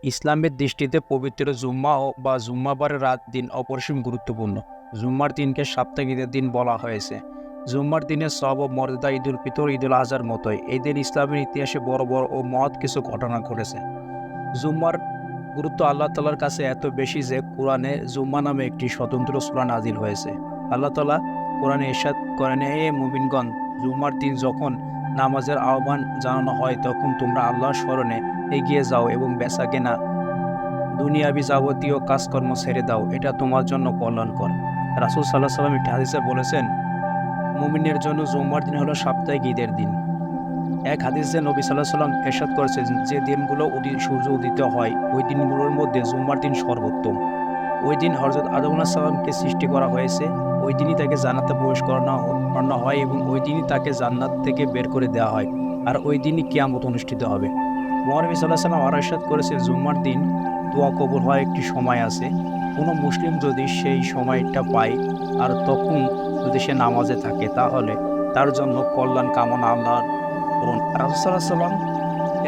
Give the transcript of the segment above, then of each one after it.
ইসলামের দৃষ্টিতে পবিত্র জুম্মা বা জুম্মাবারের রাত দিন অপরিসীম গুরুত্বপূর্ণ। জুম্মার দিনকে সাপ্তাহিক ঈদের দিন বলা হয়েছে। জুম্মার দিনের সব ও মর্যাদা ঈদুল ফিতর, ঈদুল আজহার মতোই এই দিন ইসলামের ইতিহাসে বড় বড় ও মহৎ কিছু ঘটনা ঘটেছে। জুম্মার গুরুত্ব আল্লাহ তালার কাছে এত বেশি যে কোরআনে জুম্মা নামে একটি স্বতন্ত্র সূরা নাজিল হয়েছে। আল্লাহ তালা কোরআনে ইরশাদ করেন, হে মুমিনগণ, জুম্মার দিন যখন নামাজের আহ্বান জানানো হয় তখন তোমরা আল্লাহর স্মরণে এগিয়ে যাও এবং বেচাকেনা দুনিয়াবি যাবতীয় কাজকর্ম ছেড়ে দাও, এটা তোমার জন্য কল্যাণকর। রাসূল সাল্লাল্লাহু আলাইহি ওয়াসাল্লাম একটি হাদিসে বলেছেন, মুমিনের জন্য জুম্মার দিন হলো সাপ্তাহিক ঈদের দিন। এক হাদিসে নবী সাল্লাল্লাহু আলাইহি ওয়াসাল্লাম ইরশাদ করেছেন, যে দিনগুলো সূর্য উদিত হয় ওই দিনগুলোর মধ্যে জুম্মার দিন সর্বোত্তম। ওই দিন হযরত আদম আলাইহিস সালামকে সৃষ্টি করা হয়েছে, ওই দিনই তাকে জান্নাতে প্রবেশ করানো হয় এবং ওই দিনই তাকে জান্নাত থেকে বের করে দেওয়া হয়, আর ওই দিনই কিয়ামত অনুষ্ঠিত হবে। মহানবী সাল্লাল্লাহু আলাইহি ওয়াসাল্লাম আরও ইরশাদ করেছেন, জুম্মার দিন দোয়া কবুল হওয়ার একটি সময় আছে। কোনো মুসলিম যদি সেই সময়টা পায় আর তখন যদি সে নামাজে থাকে তাহলে তার জন্য কল্যাণ কামনা আল্লাহর করুন। রাসূল সাল্লাল্লাহু আলাইহি ওয়াসাল্লাম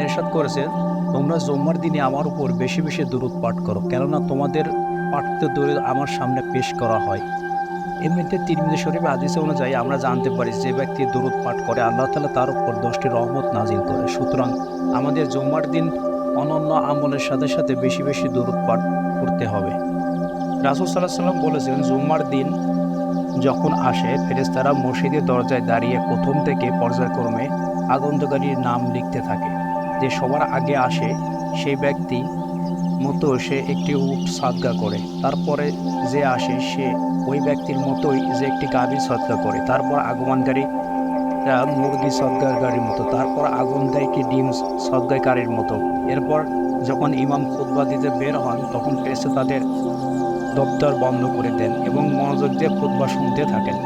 ইরশাদ করেছেন, তোমরা জুম্মার দিনে আমার উপর বেশি বেশি দুরূদ পাঠ করো, কেননা তোমাদের পাঠিত দরুদ আমার সামনে পেশ করা হয়। এমনিতে তিরমিজি শরীফের হাদিস অনুযায়ী আমরা জানতে পারি, যে ব্যক্তি দরুদ পাঠ করে আল্লাহ তাআলা তার উপর 10টি রহমত নাজিল করে। সুতরাং আমাদের জুম্মার দিন অনন্য আমলের সাথে সাথে বেশি বেশি দরুদ পাঠ করতে হবে। রাসূল সাল্লাল্লাহু আলাইহি ওয়াসাল্লাম বলেছেন, জুম্মার দিন যখন আসে ফেরেশতারা মসজিদের দরজায় দাঁড়িয়ে প্রথম থেকে পর্যায়ক্রমে আগন্তকারীর নাম লিখতে থাকে। যে সবার আগে আসে সেই ব্যক্তি মতো সে একটি উট সাদগা করে, তারপরে যে আসে সে ওই ব্যক্তির মতোই যে একটি গাভী সদকা করে, তারপর আগমনকারী মুরগি সদকারীর মতো, তারপর আগমনকারীকে ডিম সদকারীর মতো। এরপর যখন ইমাম খুতবা দিতে বের হন তখন ফেরেশতা তাদের দপ্তর বন্ধ করে দেন এবং মনোযোগ দিয়ে খুতবা শুনতে থাকেন।